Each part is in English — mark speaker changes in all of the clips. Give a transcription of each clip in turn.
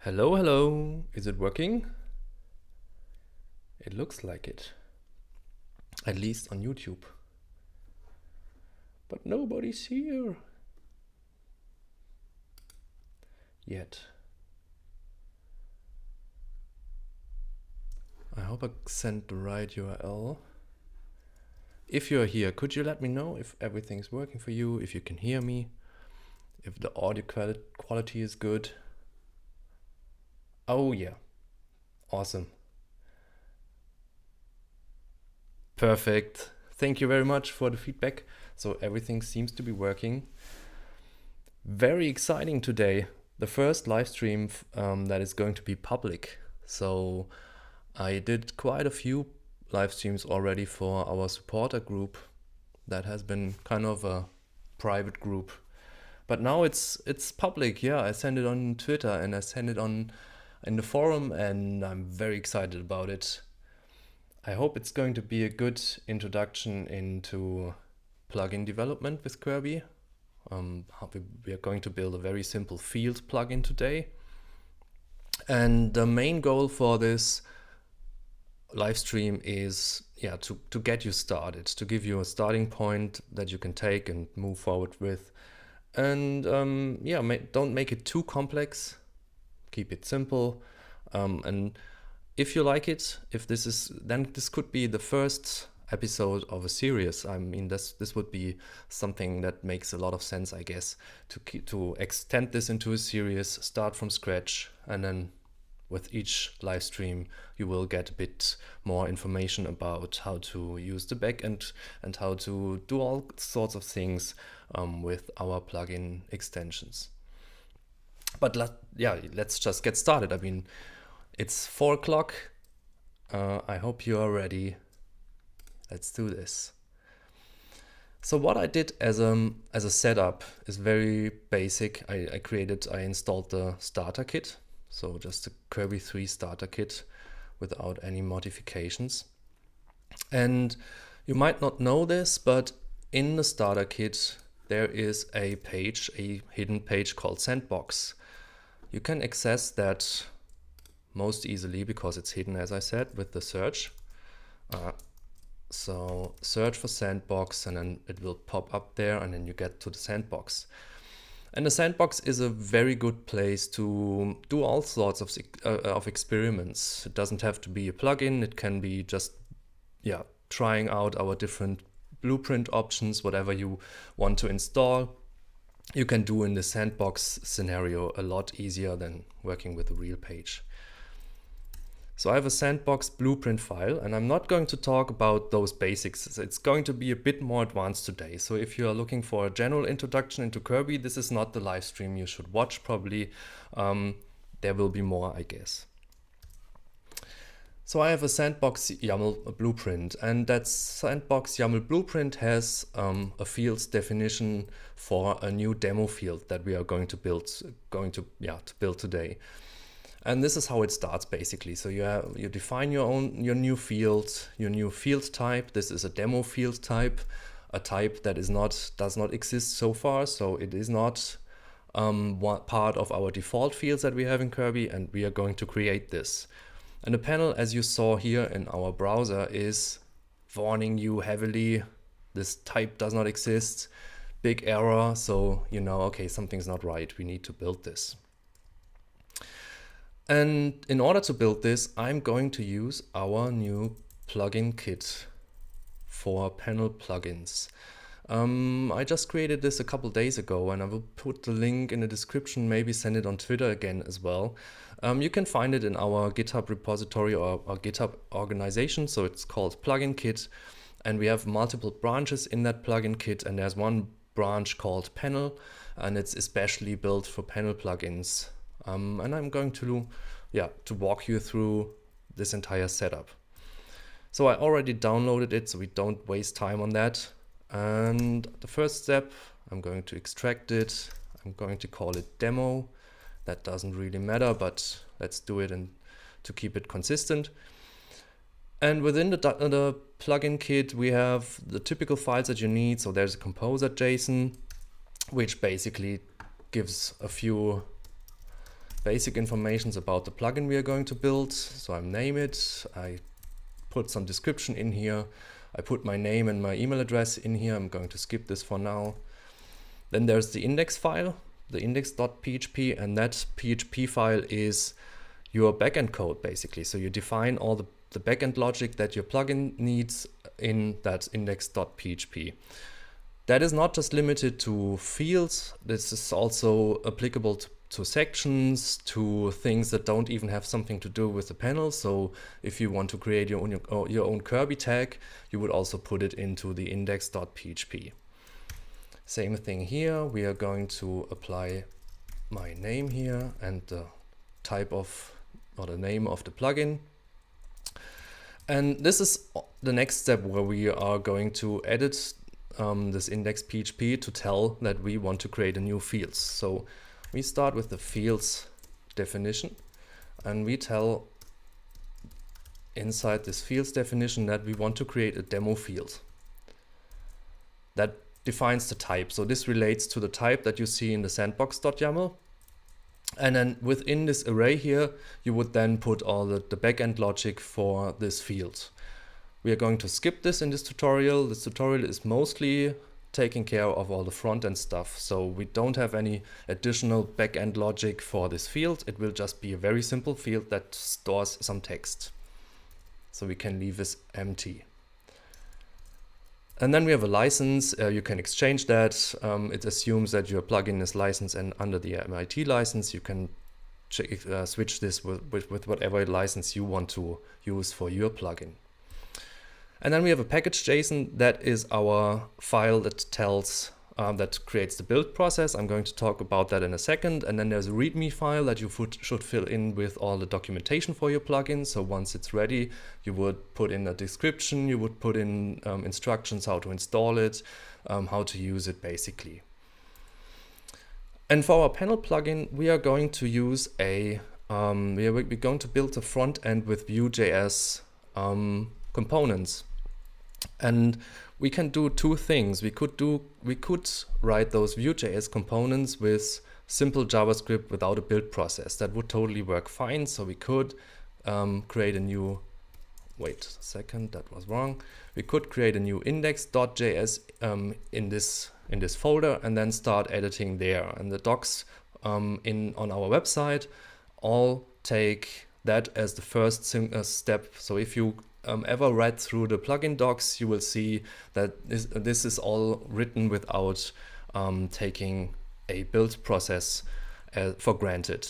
Speaker 1: Hello, hello. Is it working? It looks like it. At least on YouTube. But nobody's here. Yet. I hope I sent the right URL. If you're here, could you let me know if everything's working for you, if you can hear me, if the audio quality is good? Oh yeah. Awesome. Perfect. Thank you very much for the feedback. So everything seems to be working. Very exciting today. The first live stream that is going to be public. So I did quite a few live streams already for our supporter group. That has been kind of a private group. But now it's public. Yeah, I sent it on Twitter and I sent it on in the forum, and I'm very excited about it. I hope it's going to be a good introduction into plugin development with Kirby. We are going to build a very simple field plugin today. And the main goal for this live stream is to get you started, to give you a starting point that you can take and move forward with. And don't make it too complex. Keep it simple. And if you like it, then this could be the first episode of a series. I mean, this would be something that makes a lot of sense, I guess, to extend this into a series, start from scratch, and then with each live stream you will get a bit more information about how to use the backend and how to do all sorts of things with our plugin extensions. But let's just get started. I mean, it's 4 o'clock. I hope you are ready. Let's do this. So what I did as a setup is very basic. I installed the starter kit. So just a Kirby 3 starter kit without any modifications. And you might not know this, but in the starter kit, there is a hidden page called Sandbox. You can access that most easily because it's hidden, as I said, with the search. So search for Sandbox and then it will pop up there and then you get to the Sandbox. And the Sandbox is a very good place to do all sorts of experiments. It doesn't have to be a plugin. It can be just trying out our different blueprint options, whatever you want to install. You can do in the Sandbox scenario a lot easier than working with a real page. So I have a Sandbox blueprint file, and I'm not going to talk about those basics. It's going to be a bit more advanced today. So if you are looking for a general introduction into Kirby, this is not the live stream you should watch probably. There will be more, I guess. So I have a Sandbox YAML blueprint, and that Sandbox YAML blueprint has a fields definition for a new demo field that we are going to build today. And this is how it starts basically. So you define your new field, your new field type. This is a demo field type, a type that does not exist so far. So it is not part of our default fields that we have in Kirby, and we are going to create this. And the panel, as you saw here in our browser, is warning you heavily. This type does not exist. Big error. So you know, okay, something's not right. We need to build this. And in order to build this, I'm going to use our new plugin kit for panel plugins. I just created this a couple days ago, and I will put the link in the description, maybe send it on Twitter again as well. You can find it in our GitHub repository or GitHub organization. So it's called Pluginkit, and we have multiple branches in that plugin kit, and there's one branch called Panel, and it's especially built for panel plugins. And I'm going to walk you through this entire setup. So I already downloaded it, so we don't waste time on that. And the first step, I'm going to extract it. I'm going to call it demo. That doesn't really matter, but let's do it and to keep it consistent. And within the plugin kit, we have the typical files that you need. So there's a composer.json, which basically gives a few basic information about the plugin we are going to build. So I name it, I put some description in here, I put my name and my email address in here. I'm going to skip this for now. Then there's the index file, the index.php, and that PHP file is your backend code basically. So you define all the backend logic that your plugin needs in that index.php. That is not just limited to fields. This is also applicable to sections, to things that don't even have something to do with the panel. So if you want to create your own Kirby tag, you would also put it into the index.php. Same thing here. We are going to apply my name here and the type of, or the name of the plugin. And this is the next step where we are going to edit this index.php to tell that we want to create a new fields. So we start with the fields definition, and we tell inside this fields definition that we want to create a demo field. That defines the type. So this relates to the type that you see in the sandbox.yaml. And then within this array here, you would then put all the backend logic for this field. We are going to skip this in this tutorial. This tutorial is mostly taking care of all the front-end stuff. So we don't have any additional backend logic for this field. It will just be a very simple field that stores some text. So we can leave this empty. And then we have a license. You can exchange that. It assumes that your plugin is licensed, and under the MIT license, you can switch this with whatever license you want to use for your plugin. And then we have a package.json. That is our file that tells, that creates the build process. I'm going to talk about that in a second. And then there's a README file that you should fill in with all the documentation for your plugin. So once it's ready, you would put in a description, you would put in instructions how to install it, how to use it basically. And for our panel plugin, we are going to use we're going to build a front end with Vue.js components. And we can do two things. We could write those Vue.js components with simple JavaScript without a build process. That would totally work fine. So we could create a new, wait a second, that was wrong. We could create a new index.js in this folder and then start editing there. And the docs on our website all take that as the first step. So if you ever read through the plugin docs, you will see that this is all written without taking a build process for granted.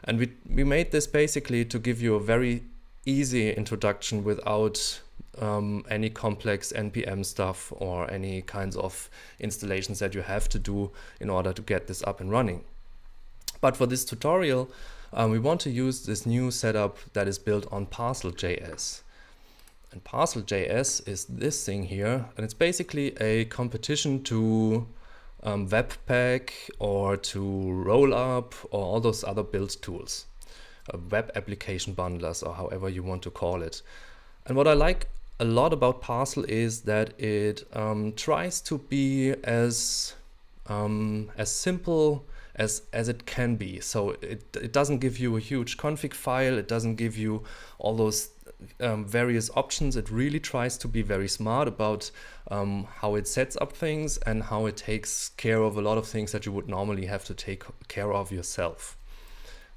Speaker 1: And we made this basically to give you a very easy introduction without any complex NPM stuff or any kinds of installations that you have to do in order to get this up and running. But for this tutorial, we want to use this new setup that is built on Parcel.js. And Parcel.js is this thing here, and it's basically a competition to Webpack or to Rollup or all those other build tools, web application bundlers or however you want to call it. And what I like a lot about Parcel is that it tries to be as simple as it can be. So it doesn't give you a huge config file. It doesn't give you all those various options. It really tries to be very smart about how it sets up things and how it takes care of a lot of things that you would normally have to take care of yourself.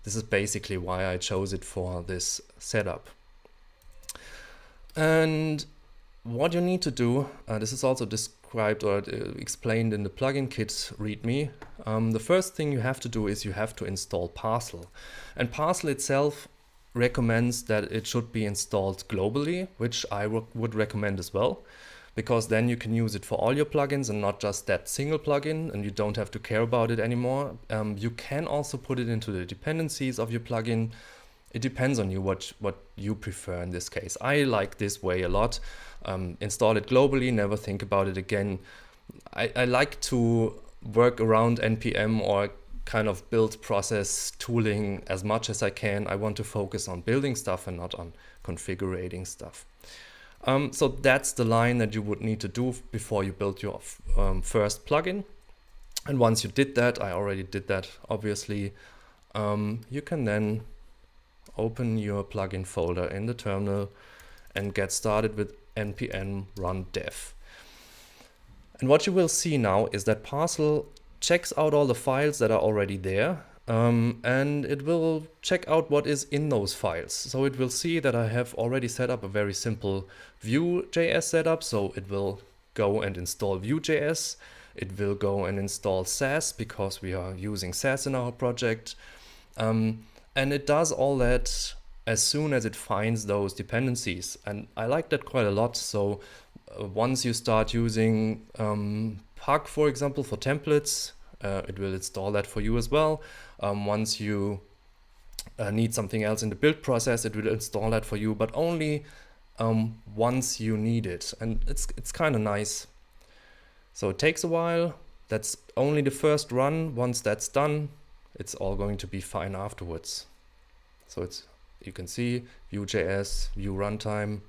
Speaker 1: This is basically why I chose it for this setup. And what you need to do, this is also described or explained in the Pluginkit README. The first thing you have to do is you have to install Parcel. And Parcel itself recommends that it should be installed globally, which I would recommend as well, because then you can use it for all your plugins and not just that single plugin, and you don't have to care about it anymore. You can also put it into the dependencies of your plugin. It depends on you what you prefer in this case. I like this way a lot. Install it globally, never think about it again. I like to work around NPM or kind of build process tooling as much as I can. I want to focus on building stuff and not on configuring stuff. So that's the line that you would need to do before you build your first plugin. And once you did that, I already did that obviously, you can then open your plugin folder in the terminal and get started with npm run dev. And what you will see now is that Parcel checks out all the files that are already there, and it will check out what is in those files. So it will see that I have already set up a very simple Vue.js setup. So it will go and install Vue.js. It will go and install Sass because we are using Sass in our project. And it does all that as soon as it finds those dependencies. And I like that quite a lot. So once you start using Pug, for example, for templates, it will install that for you as well. Once you need something else in the build process, it will install that for you, but only once you need it. And it's kind of nice. So it takes a while. That's only the first run. Once that's done, it's all going to be fine afterwards. So you can see Vue.js, Vue runtime,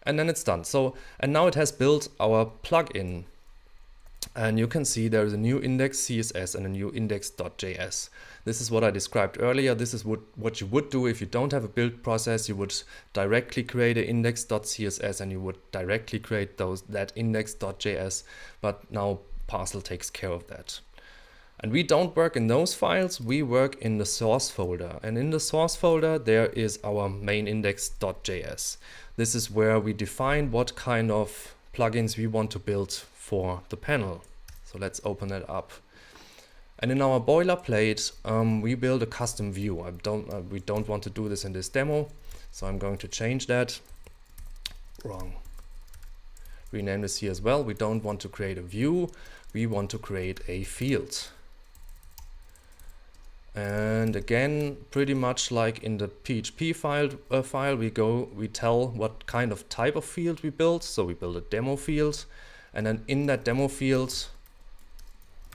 Speaker 1: and then it's done. So, and now it has built our plugin. And you can see there's a new index CSS and a new index.js. This is what I described earlier. This is what you would do if you don't have a build process. You would directly create an index.css and you would directly create that index.js. But now Parcel takes care of that. And we don't work in those files. We work in the source folder. And in the source folder, there is our main index.js. This is where we define what kind of plugins we want to build for the panel. So let's open that up. And in our boilerplate, we build a custom view. We don't want to do this in this demo, so I'm going to change that. Wrong. Rename this here as well. We don't want to create a view. We want to create a field. And again, pretty much like in the PHP file, we tell what kind of type of field we build. So we build a demo field. And then in that demo field,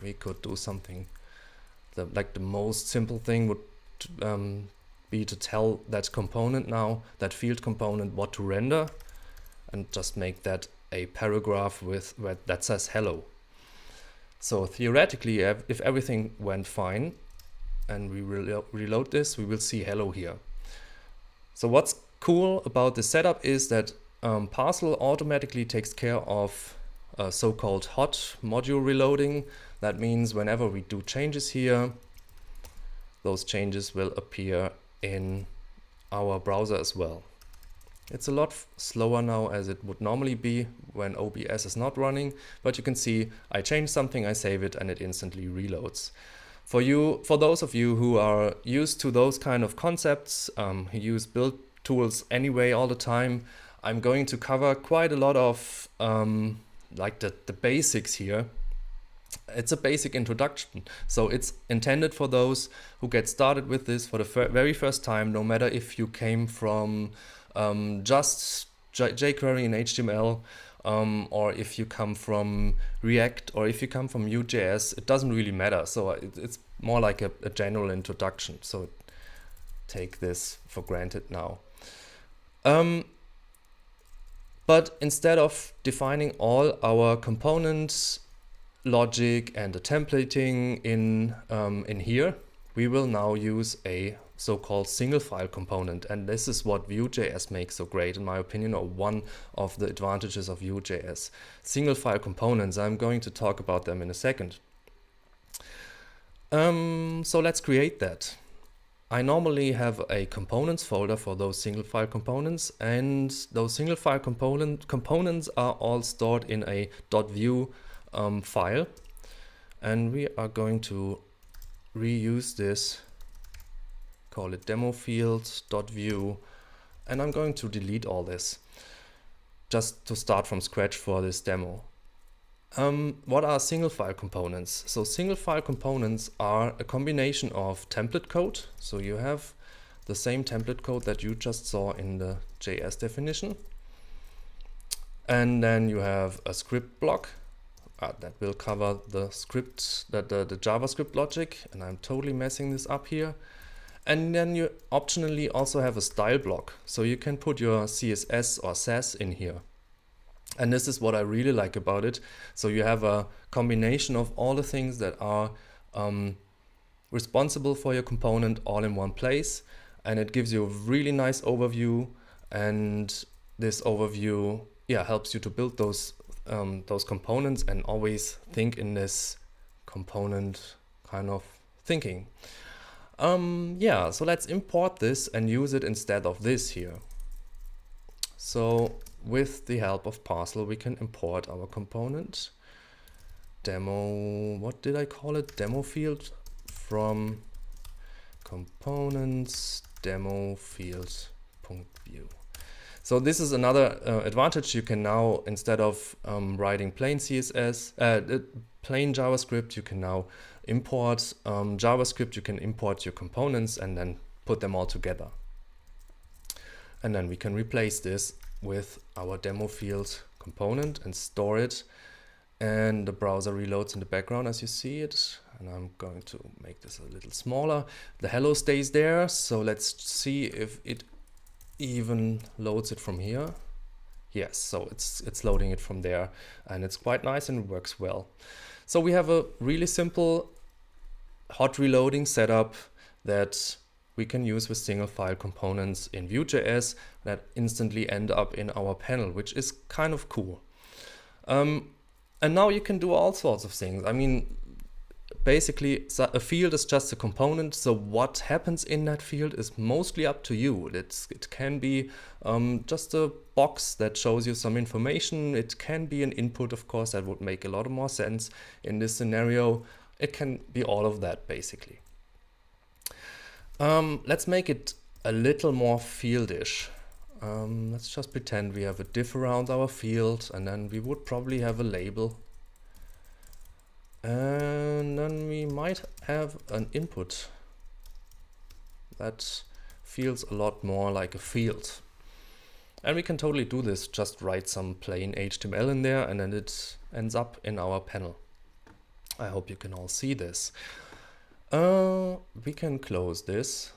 Speaker 1: we could do something like the most simple thing would be to tell that component now, that field component, what to render, and just make that a paragraph that says hello. So theoretically, if everything went fine and we reload this, we will see hello here. So what's cool about this setup is that Parcel automatically takes care of so-called hot module reloading. That means whenever we do changes here, those changes will appear in our browser as well. It's a lot slower now as it would normally be when OBS is not running, but you can see I change something, I save it, and it instantly reloads. For those of you who are used to those kind of concepts, who use build tools anyway all the time, I'm going to cover quite a lot of like the basics here. It's a basic introduction, so it's intended for those who get started with this for the very first time, no matter if you came from just jQuery and HTML, or if you come from React, or if you come from Vue.js, it doesn't really matter. So it's more like a general introduction, so take this for granted now. But instead of defining all our components, logic and the templating in here, we will now use a so-called single file component. And this is what Vue.js makes so great, in my opinion, or one of the advantages of Vue.js. Single file components, I'm going to talk about them in a second. So let's create that. I normally have a components folder for those single file components, and those single file components are all stored in a .vue file, and we are going to reuse this, call it demo field.vue, and I'm going to delete all this just to start from scratch for this demo. What are single file components? So single file components are a combination of template code. So you have the same template code that you just saw in the JS definition. And then you have a script block that will cover the script, the JavaScript logic. And I'm totally messing this up here. And then you optionally also have a style block. So you can put your CSS or Sass in here. And this is what I really like about it. So you have a combination of all the things that are responsible for your component all in one place, and it gives you a really nice overview, and this overview helps you to build those components and always think in this component kind of thinking. So let's import this and use it instead of this here. So with the help of Parcel, we can import our component demo, what did I call it? Demo field from components demo field.view. So this is another advantage. You can now, instead of writing plain CSS, plain JavaScript, you can now import JavaScript. You can import your components and then put them all together. And then we can replace this with our demo field component and store it. And the browser reloads in the background as you see it. And I'm going to make this a little smaller. The hello stays there. So let's see if it even loads it from here. Yes, so it's loading it from there, and it's quite nice and it works well. So we have a really simple hot reloading setup that we can use with single file components in Vue.js that instantly end up in our panel, which is kind of cool. And now you can do all sorts of things. I mean, basically a field is just a component, so what happens in that field is mostly up to you. It can be just a box that shows you some information. It can be an input, of course, that would make a lot more sense in this scenario. It can be all of that, basically. Let's make it a little more fieldish. Let's just pretend we have a div around our field, and then we would probably have a label. And then we might have an input that feels a lot more like a field. And we can totally do this, just write some plain HTML in there, and then it ends up in our panel. I hope you can all see this. We can close this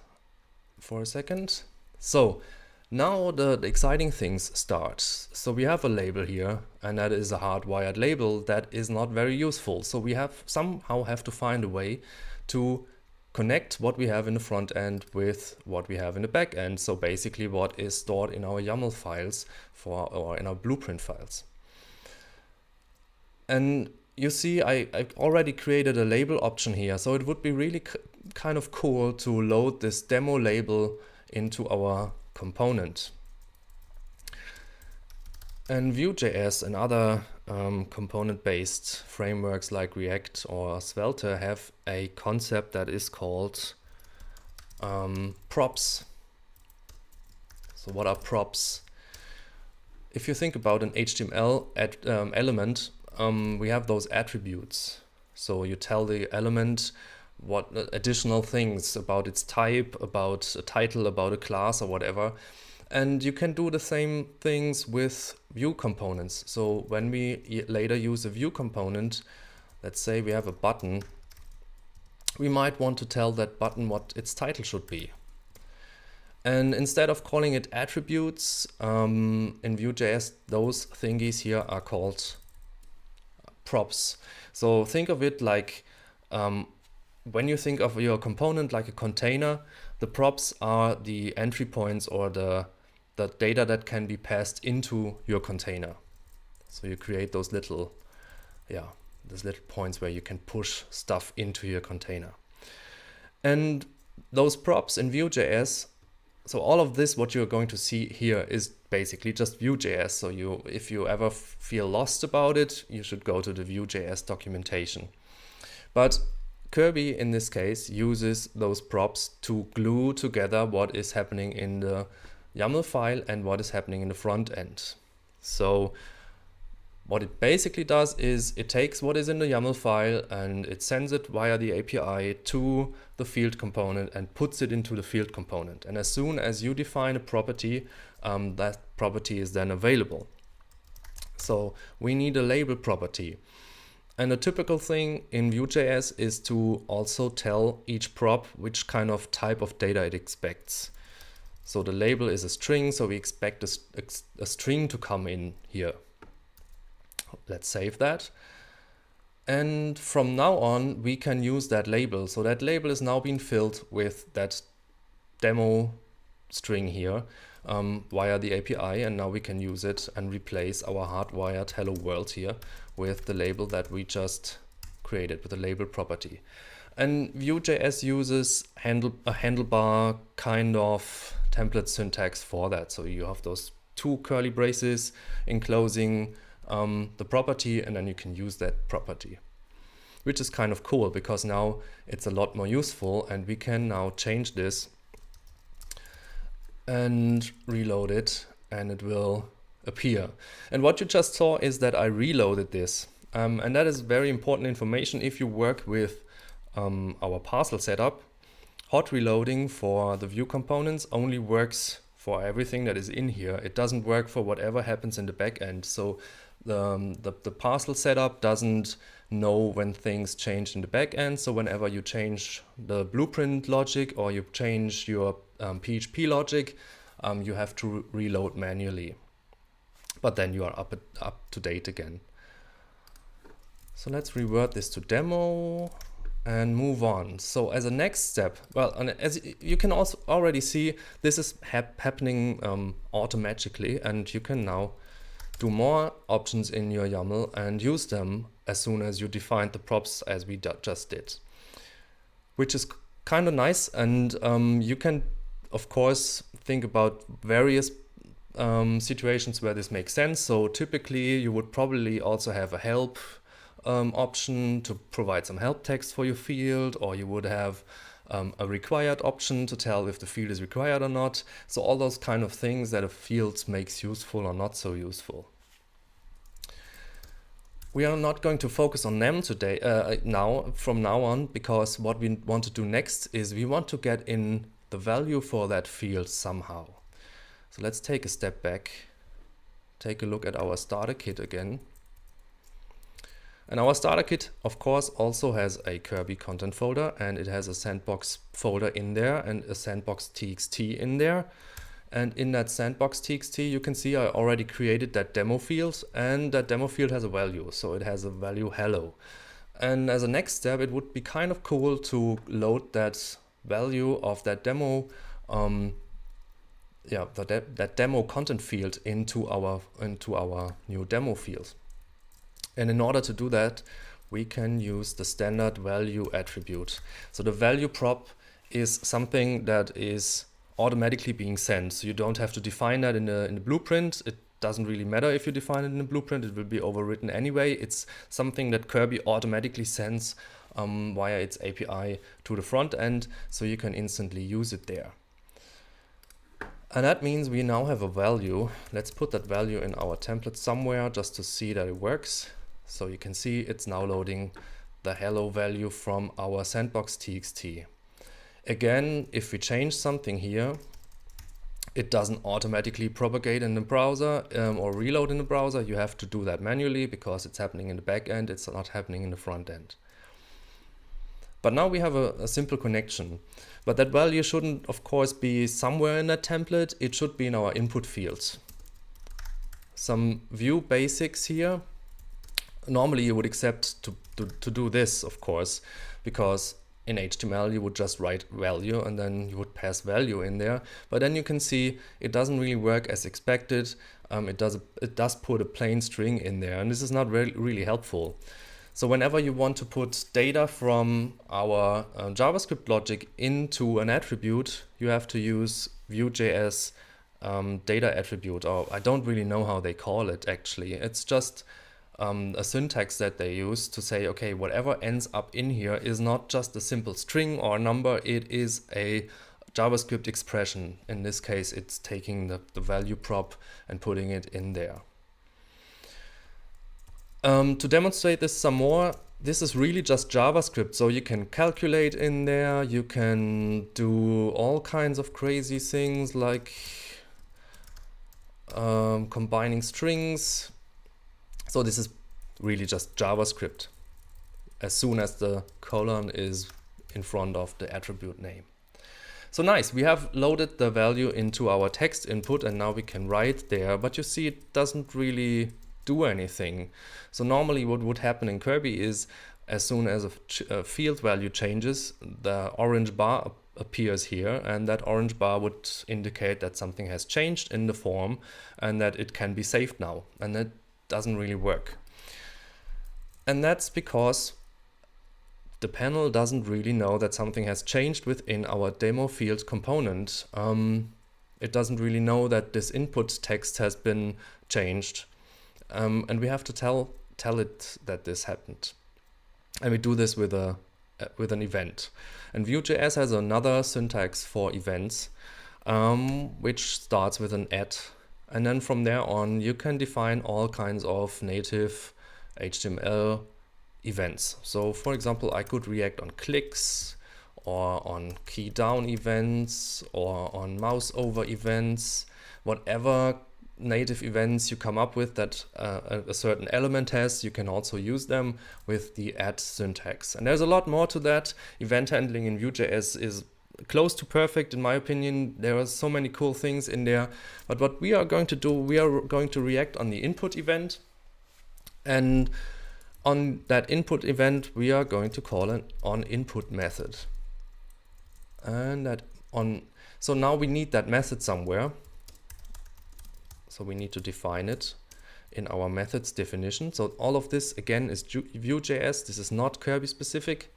Speaker 1: for a second. So now the exciting things start. So we have a label here, and that is a hardwired label that is not very useful. So we somehow have to find a way to connect what we have in the front end with what we have in the back end. So basically what is stored in our YAML files or in our blueprint files. And you see, I already created a label option here. So it would be really kind of cool to load this demo label into our component. And Vue.js and other component-based frameworks like React or Svelte have a concept that is called props. So what are props? If you think about an HTML element, we have those attributes. So you tell the element what additional things about its type, about a title, about a class or whatever. And you can do the same things with Vue components. So when we later use a Vue component, let's say we have a button, we might want to tell that button what its title should be. And instead of calling it attributes, in Vue.js, those thingies here are called props. So think of it like when you think of your component like a container, the props are the entry points or the data that can be passed into your container. So you create those little points where you can push stuff into your container. And those props in Vue.js, so all of this, what you're going to see here is basically just Vue.js. So if you ever feel lost about it, you should go to the Vue.js documentation. But Kirby, in this case, uses those props to glue together what is happening in the YAML file and what is happening in the front end. So what it basically does is it takes what is in the YAML file and it sends it via the API to the field component and puts it into the field component. And as soon as you define a property, that property is then available. So we need a label property. And a typical thing in Vue.js is to also tell each prop which kind of type of data it expects. So the label is a string, so we expect a string to come in here. Let's save that. And from now on, we can use that label. So that label is now being filled with that demo string here via the API. And now we can use it and replace our hardwired hello world here with the label that we just created with the label property. And Vue.js uses a handlebar kind of template syntax for that. So you have those two curly braces enclosing the property, and then you can use that property, which is kind of cool because now it's a lot more useful, and we can now change this and reload it, and it will appear. And what you just saw is that I reloaded this, and that is very important information if you work with our parcel setup. Hot reloading for the Vue components only works for everything that is in here. It doesn't work for whatever happens in the back end. So the parcel setup doesn't know when things change in the back end. So whenever you change the blueprint logic or you change your PHP logic, you have to reload manually. But then you are up to date again. So let's revert this to demo and move on. So as a next step, well, and as you can also already see, this is happening automatically, and you can now do more options in your YAML and use them as soon as you define the props as we just did, which is kind of nice. And you can, of course, think about various situations where this makes sense. So typically you would probably also have a help option to provide some help text for your field, or you would have a required option to tell if the field is required or not. So all those kind of things that a field makes useful or not so useful. We are not going to focus on them today, from now on, because what we want to do next is we want to get in the value for that field somehow. So let's take a step back, take a look at our starter kit again. And our starter kit, of course, also has a Kirby content folder, and it has a sandbox folder in there and a sandbox txt in there. And in that sandbox txt, you can see I already created that demo field, and that demo field has a value. So it has a value hello. And as a next step, it would be kind of cool to load that value of that demo, that demo content field into our new demo field. And in order to do that, we can use the standard value attribute. So the value prop is something that is automatically being sent. So you don't have to define that in the blueprint. It doesn't really matter if you define it in the blueprint. It will be overwritten anyway. It's something that Kirby automatically sends via its API to the front end, so you can instantly use it there. And that means we now have a value. Let's put that value in our template somewhere just to see that it works. So you can see it's now loading the hello value from our sandbox txt. Again, if we change something here, it doesn't automatically propagate in the browser or reload in the browser. You have to do that manually because it's happening in the back end. It's not happening in the front end. But now we have a simple connection. But that value shouldn't, of course, be somewhere in that template. It should be in our input fields. Some Vue basics here. Normally you would accept to do this, of course, because in HTML you would just write value and then you would pass value in there. But then you can see it doesn't really work as expected. It does put a plain string in there, and this is not really helpful. So whenever you want to put data from our JavaScript logic into an attribute, you have to use Vue.js data attribute, or I don't really know how they call it actually. It's just a syntax that they use to say, okay, whatever ends up in here is not just a simple string or a number, it is a JavaScript expression. In this case, it's taking the value prop and putting it in there. To demonstrate this some more, this is really just JavaScript, so you can calculate in there, you can do all kinds of crazy things like combining strings. So this is really just JavaScript as soon as the colon is in front of the attribute name. So nice, we have loaded the value into our text input and now we can write there, but you see it doesn't really do anything. So normally what would happen in Kirby is as soon as a field value changes, the orange bar appears here, and that orange bar would indicate that something has changed in the form and that it can be saved now. And that doesn't really work. And that's because the panel doesn't really know that something has changed within our demo field component. It doesn't really know that this input text has been changed. And we have to tell it that this happened. And we do this with an event. And Vue.js has another syntax for events, which starts with an add. And then from there on, you can define all kinds of native HTML events. So for example, I could react on clicks or on key down events or on mouse over events, whatever native events you come up with that a certain element has, you can also use them with the add syntax. And there's a lot more to that. Event handling in Vue.js is close to perfect in my opinion. There are so many cool things in there. But what we are going to do, we are going to react on the input event, and on that input event we are going to call an onInput method. And so now we need that method somewhere. So we need to define it in our methods definition. So all of this again is Vue.js. This is not Kirby specific.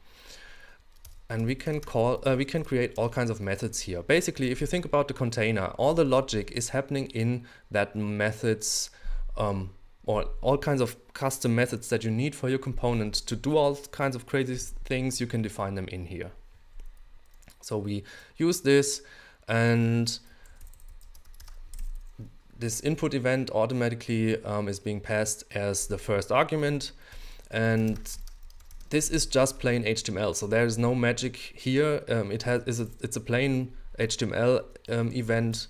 Speaker 1: And we can create all kinds of methods here. Basically, if you think about the container, all the logic is happening in that methods, or all kinds of custom methods that you need for your component to do all kinds of crazy things. You can define them in here. So we use this, and this input event automatically is being passed as the first argument, and this is just plain HTML. So there is no magic here. It's a plain HTML event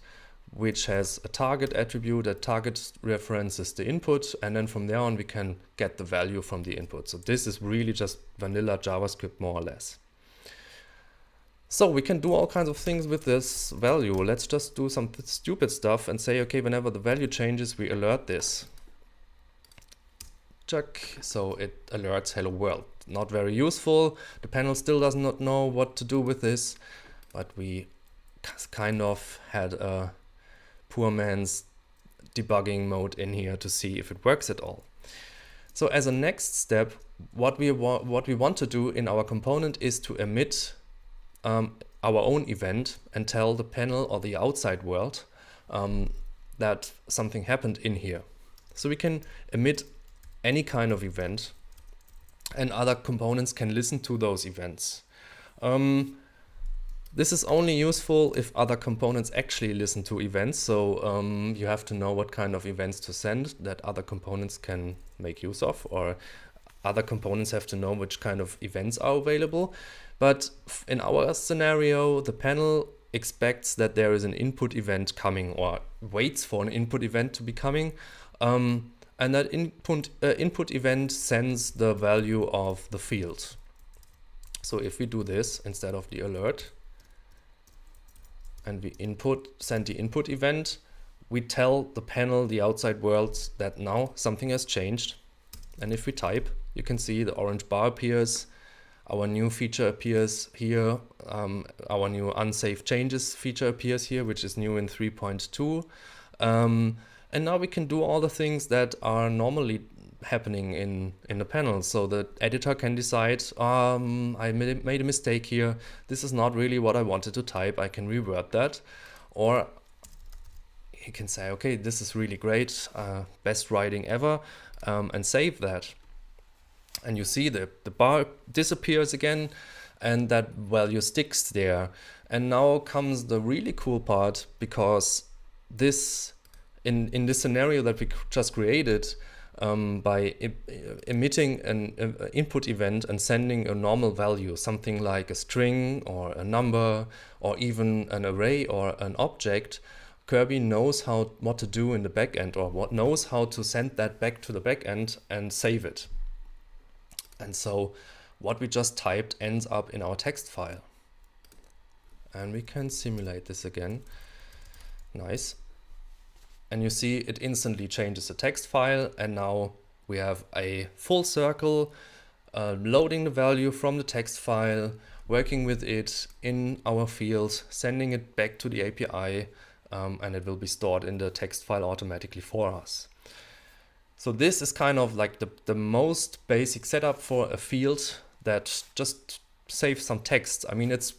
Speaker 1: which has a target attribute. That target references the input, and then from there on we can get the value from the input. So this is really just vanilla JavaScript more or less. So we can do all kinds of things with this value. Let's just do some stupid stuff and say, okay, whenever the value changes, we alert this. Check. So it alerts hello world. Not very useful. The panel still does not know what to do with this, but we kind of had a poor man's debugging mode in here to see if it works at all. So as a next step, what we want to do in our component is to emit our own event and tell the panel or the outside world that something happened in here. So we can emit any kind of event, and other components can listen to those events. This is only useful if other components actually listen to events. So you have to know what kind of events to send that other components can make use of, or other components have to know which kind of events are available. But in our scenario, the panel expects that there is an input event coming, or waits for an input event to be coming. And that input event sends the value of the field. So if we do this instead of the alert, and we send the input event, we tell the panel, the outside world, that now something has changed. And if we type, you can see the orange bar appears. Our new feature appears here. Our new unsaved changes feature appears here, which is new in 3.2. And now we can do all the things that are normally happening in the panel. So the editor can decide, I made a mistake here. This is not really what I wanted to type. I can reword that. Or he can say, okay, this is really great, best writing ever, and save that. And you see the bar disappears again, and that value sticks there. And now comes the really cool part, because this in this scenario that we just created, by emitting an input event and sending a normal value, something like a string or a number or even an array or an object, Kirby knows what to do in the backend, or knows how to send that back to the backend and save it. And so what we just typed ends up in our text file. And we can simulate this again. Nice. and you see it instantly changes the text file, and now we have a full circle loading the value from the text file, working with it in our field, sending it back to the API, and it will be stored in the text file automatically for us. So this is kind of like the most basic setup for a field that just saves some text. I mean, it's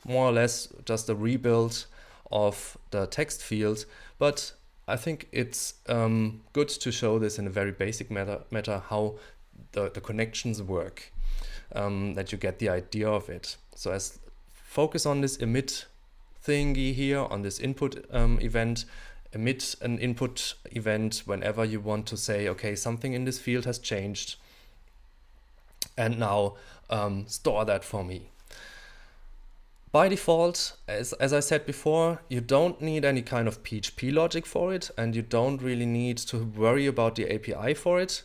Speaker 1: more or less just a rebuild of the text field, but I think it's good to show this in a very basic matter how the connections work, that you get the idea of it. So as focus on this emit thingy here, on this input event, emit an input event whenever you want to say, okay, something in this field has changed, and now store that for me. By default, as I said before, you don't need any kind of PHP logic for it, and you don't really need to worry about the API for it.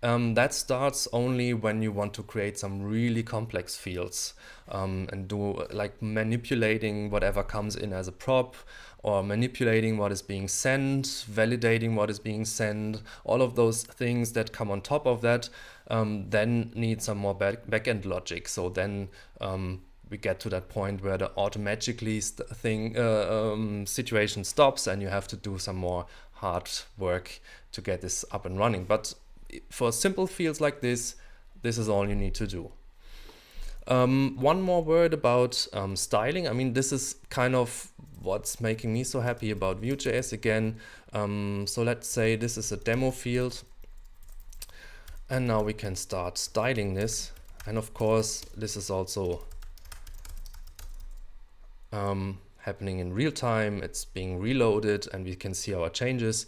Speaker 1: That starts only when you want to create some really complex fields and do like manipulating whatever comes in as a prop, or manipulating what is being sent, validating what is being sent. All of those things that come on top of that then need some more backend logic. So then we get to that point where the automatically situation stops, and you have to do some more hard work to get this up and running. But for simple fields like this is all you need to do. One more word about styling. I mean, this is kind of what's making me so happy about Vue.js again. So let's say this is a demo field, and now we can start styling this. And of course, this is also happening in real time. It's being reloaded, and we can see our changes.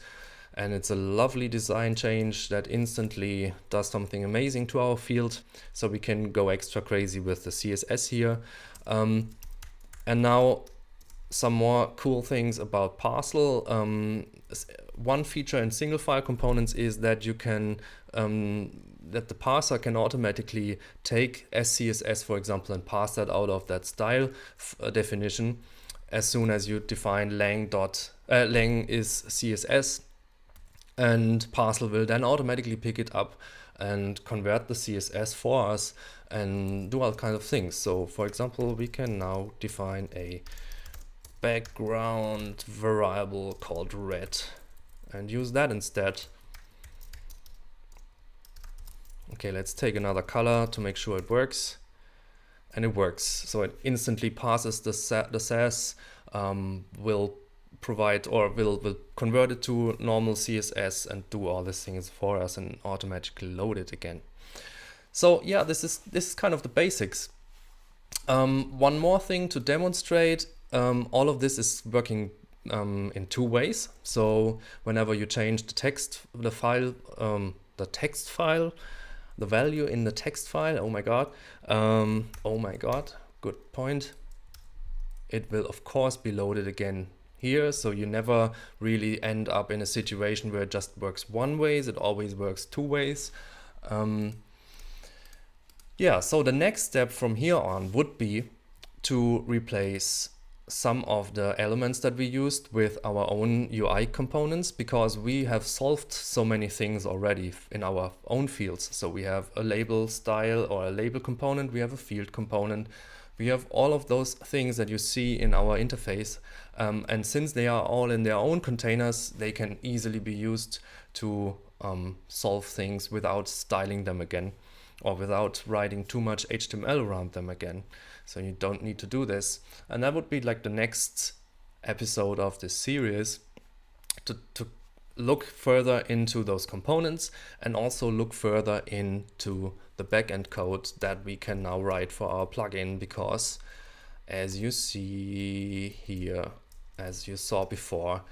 Speaker 1: And it's a lovely design change that instantly does something amazing to our field. So we can go extra crazy with the CSS here. And now some more cool things about parcel. One feature in single file components is that you can that the parser can automatically take SCSS, for example, and pass that out of that style definition as soon as you define lang is CSS. And parcel will then automatically pick it up and convert the CSS for us and do all kinds of things. So for example, we can now define a background variable called red and use that instead. Okay, let's take another color to make sure it works. And it works. So it instantly passes the sass, will provide or will convert it to normal CSS and do all these things for us and automatically load it again. So yeah, this is kind of the basics. One more thing to demonstrate, all of this is working in two ways. So whenever you change the text file, the value in the text file, oh my god, good point, it will of course be loaded again here. So you never really end up in a situation where it just works one way. It always works two ways. Yeah, so the next step from here on would be to replace some of the elements that we used with our own UI components, because we have solved so many things already in our own fields. So we have a label style or a label component, we have a field component, we have all of those things that you see in our interface. And since they are all in their own containers, they can easily be used to solve things without styling them again, or without writing too much HTML around them again. So you don't need to do this. And that would be like the next episode of this series, to look further into those components and also look further into the backend code that we can now write for our plugin, because as you see here, as you saw before,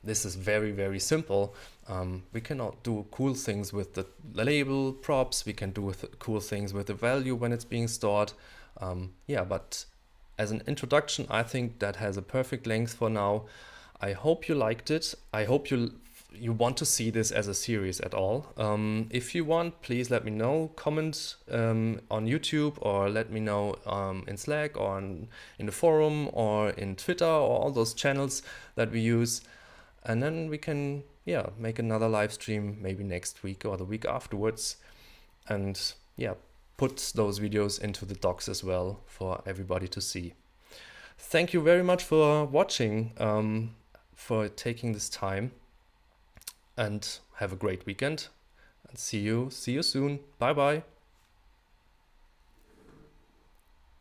Speaker 1: this is very, very simple. We cannot do cool things with the label props. We can do cool things with the value when it's being stored. Yeah, but as an introduction, I think that has a perfect length for now. I hope you liked it. I hope you want to see this as a series at all. If you want, please let me know. Comment on YouTube, or let me know in Slack, or in the forum, or in Twitter, or all those channels that we use. And then we can, yeah, make another live stream maybe next week or the week afterwards. And yeah, put those videos into the docs as well for everybody to see. Thank you very much for watching, for taking this time, and have a great weekend, and see you soon. Bye bye.